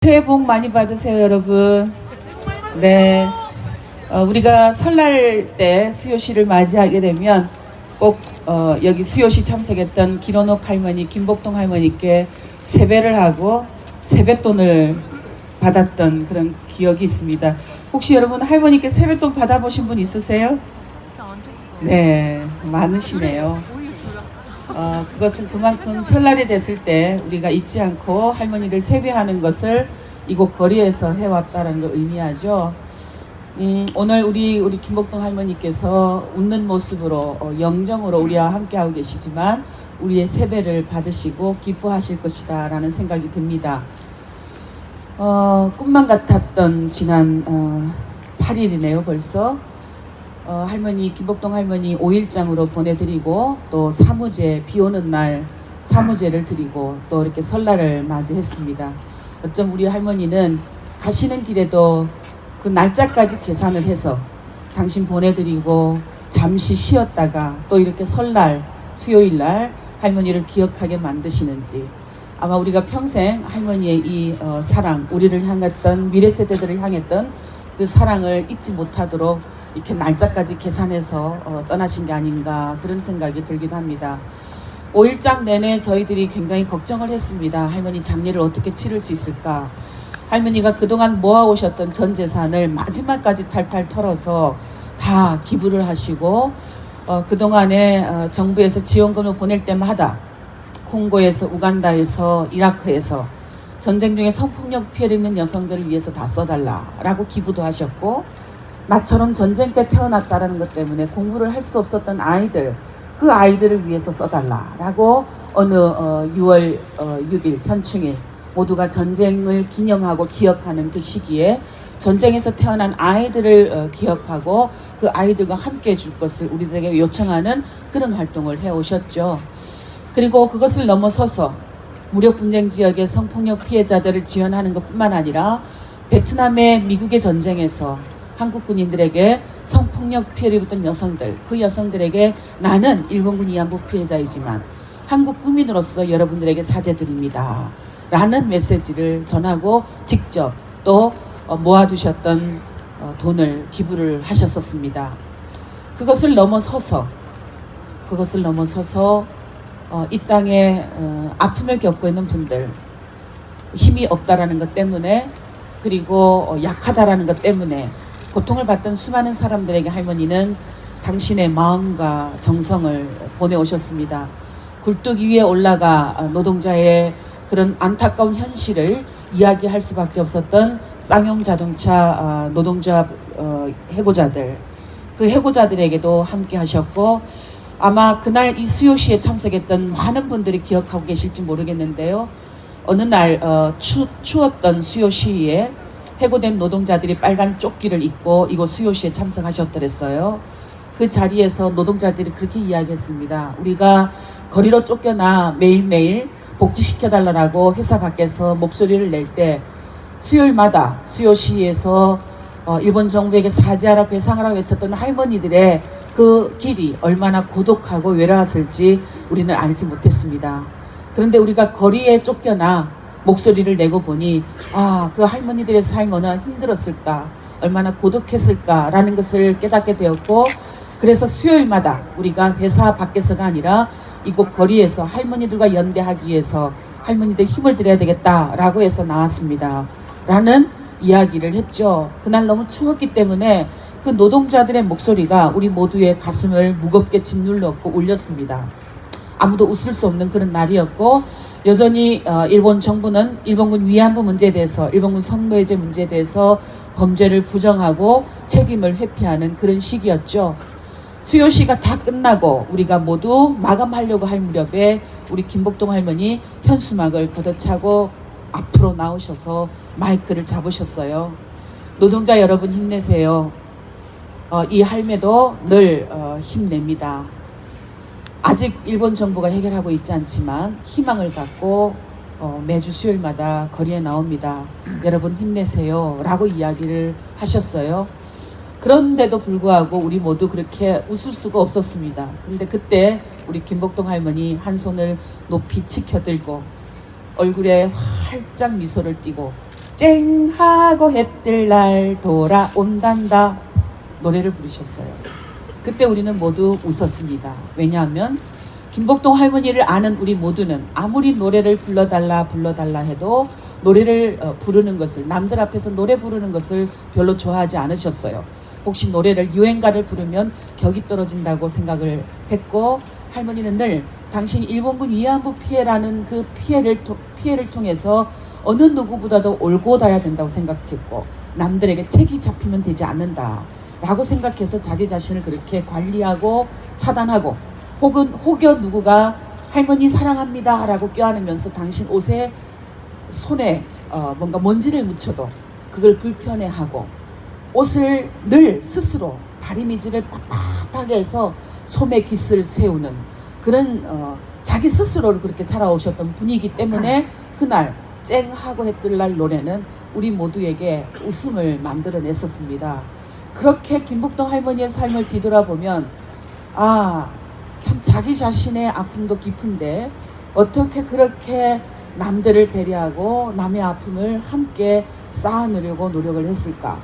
새해 복 많이 받으세요, 여러분. 네. 우리가 설날 때 수요시를 맞이하게 되면 꼭 여기 수요시 참석했던 기론옥 할머니, 김복동 할머니께 세배를 하고 세뱃돈을 받았던 그런 기억이 있습니다. 혹시 여러분 할머니께 세뱃돈 받아보신 분 있으세요? 네, 많으시네요. 그것은 그만큼 설날이 됐을 때 우리가 잊지 않고 할머니를 세배하는 것을 이곳 거리에서 해왔다는 걸 의미하죠. 오늘 우리 김복동 할머니께서 웃는 모습으로 영정으로 우리와 함께하고 계시지만 우리의 세배를 받으시고 기뻐하실 것이다 라는 생각이 듭니다. 꿈만 같았던 지난 8일이네요 벌써. 할머니 김복동 할머니 5일장으로 보내드리고 또 사무제 비오는 날 사무제를 드리고 또 이렇게 설날을 맞이했습니다. 어쩜 우리 할머니는 가시는 길에도 그 날짜까지 계산을 해서 당신 보내드리고 잠시 쉬었다가 또 이렇게 설날 수요일날 할머니를 기억하게 만드시는지, 아마 우리가 평생 할머니의 이 사랑, 우리를 향했던 미래 세대들을 향했던 그 사랑을 잊지 못하도록 이렇게 날짜까지 계산해서 떠나신 게 아닌가 그런 생각이 들기도 합니다. 5일장 내내 저희들이 굉장히 걱정을 했습니다. 할머니 장례를 어떻게 치를 수 있을까. 할머니가 그동안 모아오셨던 전 재산을 마지막까지 탈탈 털어서 다 기부를 하시고 그동안에 정부에서 지원금을 보낼 때마다 콩고에서 우간다에서 이라크에서 전쟁 중에 성폭력 피해를 입는 여성들을 위해서 다 써달라라고 기부도 하셨고, 나처럼 전쟁 때 태어났다라는 것 때문에 공부를 할 수 없었던 아이들, 그 아이들을 위해서 써달라라고 어느 6월 6일 현충일 모두가 전쟁을 기념하고 기억하는 그 시기에 전쟁에서 태어난 아이들을 기억하고 그 아이들과 함께 해줄 것을 우리들에게 요청하는 그런 활동을 해오셨죠. 그리고 그것을 넘어서서 무력 분쟁 지역의 성폭력 피해자들을 지원하는 것뿐만 아니라 베트남의 미국의 전쟁에서 한국 군인들에게 성폭력 피해를 입었던 여성들, 그 여성들에게 나는 일본군 위안부 피해자이지만 한국 국민으로서 여러분들에게 사죄드립니다 라는 메시지를 전하고 직접 또 모아두셨던 돈을 기부를 하셨었습니다. 그것을 넘어서서 이 땅에 아픔을 겪고 있는 분들, 힘이 없다라는 것 때문에, 그리고 약하다라는 것 때문에 고통을 받던 수많은 사람들에게 할머니는 당신의 마음과 정성을 보내오셨습니다. 굴뚝 위에 올라가 노동자의 그런 안타까운 현실을 이야기할 수밖에 없었던 쌍용자동차 노동조합 해고자들, 그 해고자들에게도 함께 하셨고, 아마 그날 이 수요시에 참석했던 많은 분들이 기억하고 계실지 모르겠는데요. 어느 날 추웠던 수요시에 해고된 노동자들이 빨간 조끼를 입고 이곳 수요시에 참석하셨더랬어요. 그 자리에서 노동자들이 그렇게 이야기했습니다. 우리가 거리로 쫓겨나 매일매일 복지시켜달라고 회사 밖에서 목소리를 낼 때 수요일마다 수요시에서 일본 정부에게 사죄하라 배상하라 외쳤던 할머니들의 그 길이 얼마나 고독하고 외로웠을지 우리는 알지 못했습니다. 그런데 우리가 거리에 쫓겨나 목소리를 내고 보니 그 할머니들의 삶이 얼마나 힘들었을까, 얼마나 고독했을까라는 것을 깨닫게 되었고, 그래서 수요일마다 우리가 회사 밖에서가 아니라 이곳 거리에서 할머니들과 연대하기 위해서 할머니들 힘을 드려야 되겠다라고 해서 나왔습니다 라는 이야기를 했죠. 그날 너무 추웠기 때문에 그 노동자들의 목소리가 우리 모두의 가슴을 무겁게 짓눌렀고 울렸습니다. 아무도 웃을 수 없는 그런 날이었고, 여전히 일본 정부는 일본군 위안부 문제에 대해서, 일본군 성노예제 문제에 대해서 범죄를 부정하고 책임을 회피하는 그런 시기였죠. 수요시가 다 끝나고 우리가 모두 마감하려고 할 무렵에 우리 김복동 할머니 현수막을 걷어차고 앞으로 나오셔서 마이크를 잡으셨어요. 노동자 여러분 힘내세요. 이 할매도 늘 힘냅니다. 아직 일본 정부가 해결하고 있지 않지만 희망을 갖고 매주 수요일마다 거리에 나옵니다. 여러분 힘내세요 라고 이야기를 하셨어요. 그런데도 불구하고 우리 모두 그렇게 웃을 수가 없었습니다. 근데 그때 우리 김복동 할머니 한 손을 높이 치켜들고 얼굴에 활짝 미소를 띠고 쨍하고 해뜰 날 돌아온단다 노래를 부르셨어요. 그때 우리는 모두 웃었습니다. 왜냐하면 김복동 할머니를 아는 우리 모두는 아무리 노래를 불러달라 해도 노래를 부르는 것을, 남들 앞에서 노래 부르는 것을 별로 좋아하지 않으셨어요. 혹시 노래를 유행가를 부르면 격이 떨어진다고 생각을 했고, 할머니는 늘 당신이 일본군 위안부 피해라는 그 피해를 통해서 어느 누구보다도 올곧아야 된다고 생각했고, 남들에게 책이 잡히면 되지 않는다 라고 생각해서 자기 자신을 그렇게 관리하고 차단하고, 혹여 누구가 할머니 사랑합니다 라고 껴안으면서 당신 옷에 손에 뭔가 먼지를 묻혀도 그걸 불편해하고, 옷을 늘 스스로 다리미질을 빳빳하게 해서 소매 깃을 세우는 그런 자기 스스로를 그렇게 살아오셨던 분이기 때문에 그날 쨍하고 해뜰 날 노래는 우리 모두에게 웃음을 만들어냈었습니다. 그렇게 김복동 할머니의 삶을 뒤돌아보면 참 자기 자신의 아픔도 깊은데 어떻게 그렇게 남들을 배려하고 남의 아픔을 함께 쌓아내려고 노력을 했을까.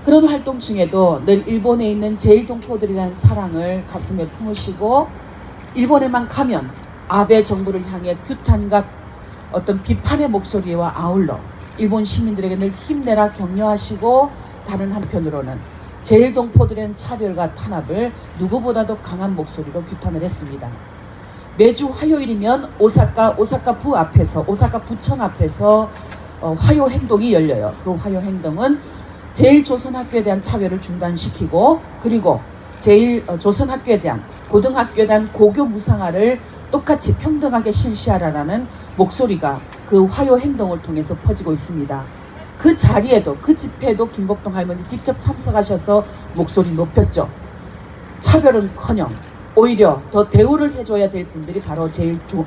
그런 활동 중에도 늘 일본에 있는 제일동포들이라는 사랑을 가슴에 품으시고, 일본에만 가면 아베 정부를 향해 규탄과 어떤 비판의 목소리와 아울러 일본 시민들에게 늘 힘내라 격려하시고, 다른 한편으로는 제일동포들의 차별과 탄압을 누구보다도 강한 목소리로 규탄을 했습니다. 매주 화요일이면 오사카 부 앞에서, 오사카 부청 앞에서 화요 행동이 열려요. 그 화요 행동은 제일 조선학교에 대한 차별을 중단시키고, 그리고 제일 조선학교에 대한, 고등학교에 대한 고교 무상화를 똑같이 평등하게 실시하라는 목소리가 그 화요 행동을 통해서 퍼지고 있습니다. 그 자리에도, 그 집회에도 김복동 할머니 직접 참석하셔서 목소리 높였죠. 차별은커녕 오히려 더 대우를 해줘야 될 분들이 바로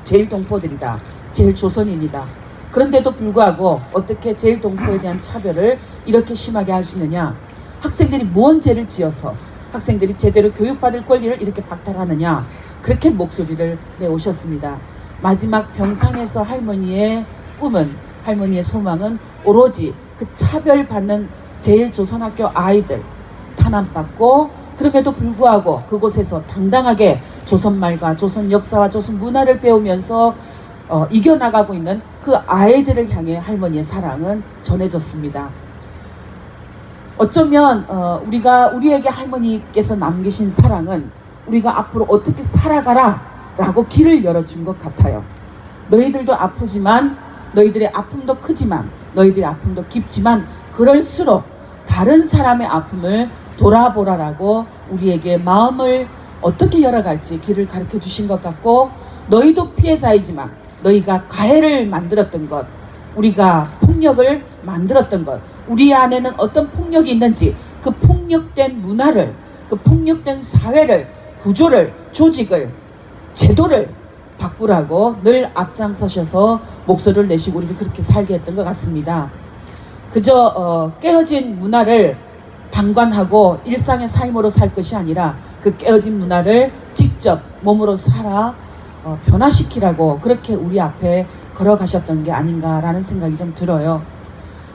제일동포들이다, 제일조선인이다. 그런데도 불구하고 어떻게 제일동포에 대한 차별을 이렇게 심하게 하시느냐, 학생들이 무언 죄를 지어서 학생들이 제대로 교육받을 권리를 이렇게 박탈하느냐, 그렇게 목소리를 내오셨습니다. 마지막 병상에서 할머니의 꿈은, 할머니의 소망은 오로지 그 차별받는 제일조선학교 아이들, 탄압받고 그럼에도 불구하고 그곳에서 당당하게 조선말과 조선 역사와 조선 문화를 배우면서 이겨나가고 있는 그 아이들을 향해 할머니의 사랑은 전해졌습니다. 어쩌면 우리에게 할머니께서 남기신 사랑은 우리가 앞으로 어떻게 살아가라 라고 길을 열어준 것 같아요. 너희들도 아프지만, 너희들의 아픔도 크지만, 너희들의 아픔도 깊지만, 그럴수록 다른 사람의 아픔을 돌아보라라고 우리에게 마음을 어떻게 열어갈지 길을 가르쳐 주신 것 같고, 너희도 피해자이지만 너희가 가해를 만들었던 것, 우리가 폭력을 만들었던 것, 우리 안에는 어떤 폭력이 있는지 그 폭력된 문화를, 그 폭력된 사회를, 구조를, 조직을, 제도를 바꾸라고 늘 앞장서셔서 목소리를 내시고 우리를 그렇게 살게 했던 것 같습니다. 그저 깨어진 문화를 방관하고 일상의 삶으로 살 것이 아니라 그 깨어진 문화를 직접 몸으로 살아 변화시키라고 그렇게 우리 앞에 걸어가셨던 게 아닌가라는 생각이 좀 들어요.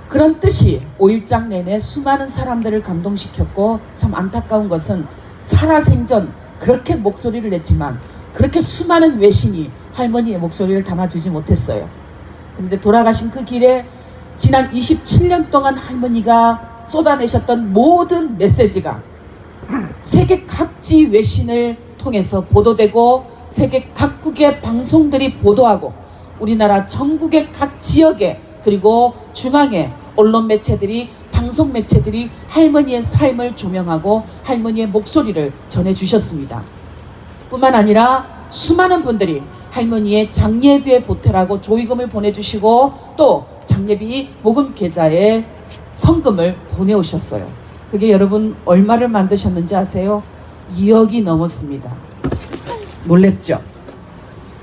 그런 뜻이 5일장 내내 수많은 사람들을 감동시켰고, 참 안타까운 것은 살아생전 그렇게 목소리를 냈지만 그렇게 수많은 외신이 할머니의 목소리를 담아주지 못했어요. 그런데 돌아가신 그 길에 지난 27년 동안 할머니가 쏟아내셨던 모든 메시지가 세계 각지 외신을 통해서 보도되고, 세계 각국의 방송들이 보도하고, 우리나라 전국의 각 지역에, 그리고 중앙의 언론 매체들이, 방송 매체들이 할머니의 삶을 조명하고 할머니의 목소리를 전해주셨습니다. 뿐만 아니라 수많은 분들이 할머니의 장례비에 보태라고 조의금을 보내주시고, 또 장례비 모금 계좌에 성금을 보내오셨어요. 그게 여러분 얼마를 만드셨는지 아세요? 2억이 넘었습니다. 놀랍죠?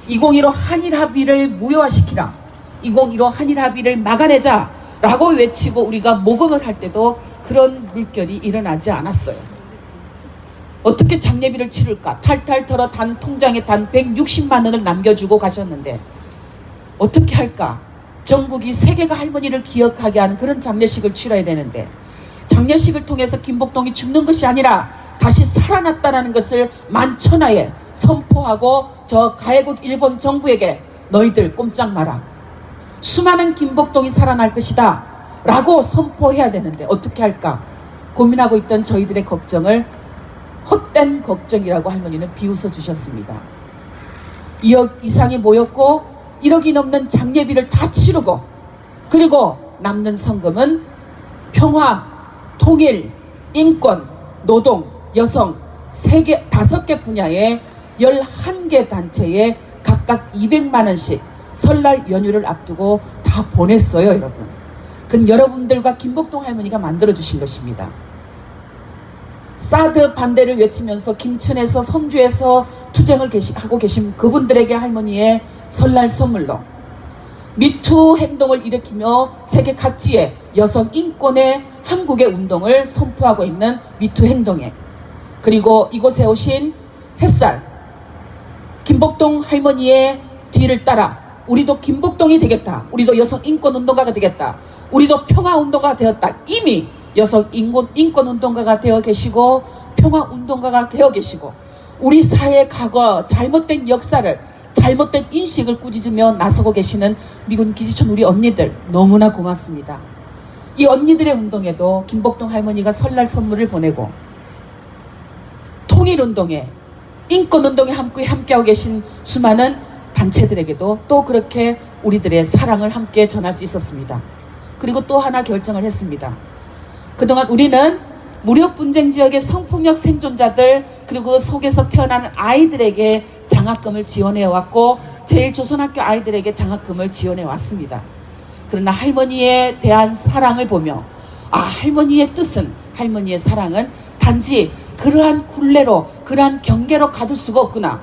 2015 한일 합의를 무효화시키라, 2015 한일 합의를 막아내자 라고 외치고 우리가 모금을 할 때도 그런 물결이 일어나지 않았어요. 어떻게 장례비를 치를까? 탈탈 털어 통장에 단 160만 원을 남겨주고 가셨는데 어떻게 할까? 전국이 세계가 할머니를 기억하게 하는 그런 장례식을 치러야 되는데, 장례식을 통해서 김복동이 죽는 것이 아니라 다시 살아났다는 것을 만천하에 선포하고 저 가해국 일본 정부에게 너희들 꼼짝 마라, 수많은 김복동이 살아날 것이다 라고 선포해야 되는데 어떻게 할까 고민하고 있던 저희들의 걱정을 헛된 걱정이라고 할머니는 비웃어 주셨습니다. 2억 이상이 모였고 1억이 넘는 장례비를 다 치르고, 그리고 남는 성금은 평화, 통일, 인권, 노동, 여성 5개 분야의 11개 단체에 각각 200만 원씩 설날 연휴를 앞두고 다 보냈어요, 여러분. 그건 여러분들과 김복동 할머니가 만들어주신 것입니다. 사드 반대를 외치면서 김천에서 성주에서 투쟁을 하고 계신 그분들에게 할머니의 설날 선물로, 미투 행동을 일으키며 세계 각지의 여성 인권의 한국의 운동을 선포하고 있는 미투 행동에, 그리고 이곳에 오신 햇살 김복동 할머니의 뒤를 따라 우리도 김복동이 되겠다, 우리도 여성 인권 운동가가 되겠다, 우리도 평화 운동가가 되었다. 이미 여성 인권 운동가가 되어 계시고 평화 운동가가 되어 계시고, 우리 사회의 과거 잘못된 역사를, 잘못된 인식을 꾸짖으며 나서고 계시는 미군 기지촌 우리 언니들 너무나 고맙습니다. 이 언니들의 운동에도 김복동 할머니가 설날 선물을 보내고, 통일운동에, 인권운동에 함께하고 계신 수많은 단체들에게도 또 그렇게 우리들의 사랑을 함께 전할 수 있었습니다. 그리고 또 하나 결정을 했습니다. 그동안 우리는 무력분쟁 지역의 성폭력 생존자들, 그리고 그 속에서 태어나는 아이들에게 장학금을 지원해왔고 제일조선학교 아이들에게 장학금을 지원해왔습니다. 그러나 할머니에 대한 사랑을 보며, 할머니의 뜻은, 할머니의 사랑은 단지 그러한 굴레로, 그러한 경계로 가둘 수가 없구나.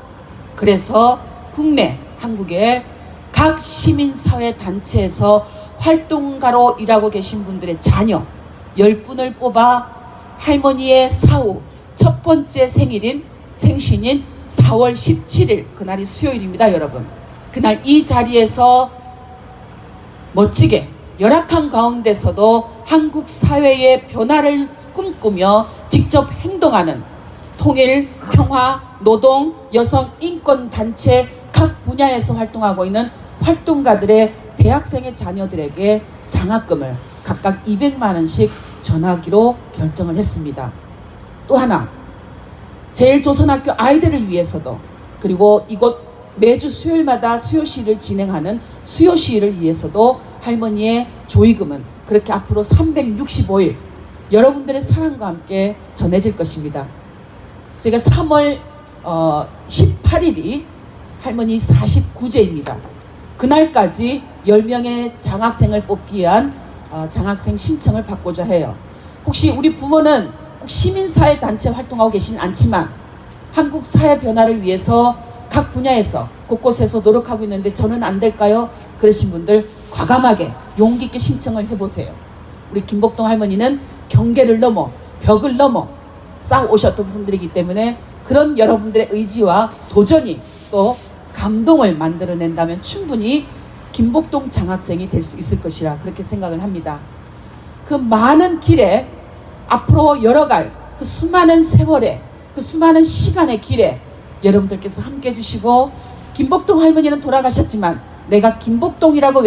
그래서 국내 한국의 각 시민사회 단체에서 활동가로 일하고 계신 분들의 자녀 10분을 뽑아 할머니의 사후 첫 번째 생신인 4월 17일, 그날이 수요일입니다, 여러분. 그날 이 자리에서 멋지게 열악한 가운데서도 한국 사회의 변화를 꿈꾸며 직접 행동하는 통일, 평화, 노동, 여성 인권 단체 각 분야에서 활동하고 있는 활동가들의 대학생의 자녀들에게 장학금을 각각 200만 원씩 전하기로 결정을 했습니다. 또 하나, 제일조선학교 아이들을 위해서도, 그리고 이곳 매주 수요일마다 수요시를 진행하는 수요시를 위해서도 할머니의 조의금은 그렇게 앞으로 365일 여러분들의 사랑과 함께 전해질 것입니다. 제가 3월 18일이 할머니 49제입니다. 그날까지 10명의 장학생을 뽑기 위한 장학생 신청을 받고자 해요. 혹시 우리 부모는 꼭 시민사회 단체 활동하고 계시진 않지만 한국 사회 변화를 위해서 각 분야에서 곳곳에서 노력하고 있는데 저는 안 될까요? 그러신 분들 과감하게 용기 있게 신청을 해보세요. 우리 김복동 할머니는 경계를 넘어, 벽을 넘어 싸워 오셨던 분들이기 때문에 그런 여러분들의 의지와 도전이 또 감동을 만들어낸다면 충분히 김복동 장학생이 될 수 있을 것이라 그렇게 생각을 합니다. 그 많은 길에 앞으로 열어갈 그 수많은 세월에, 그 수많은 시간의 길에 여러분들께서 함께 해주시고, 김복동 할머니는 돌아가셨지만 내가 김복동이라고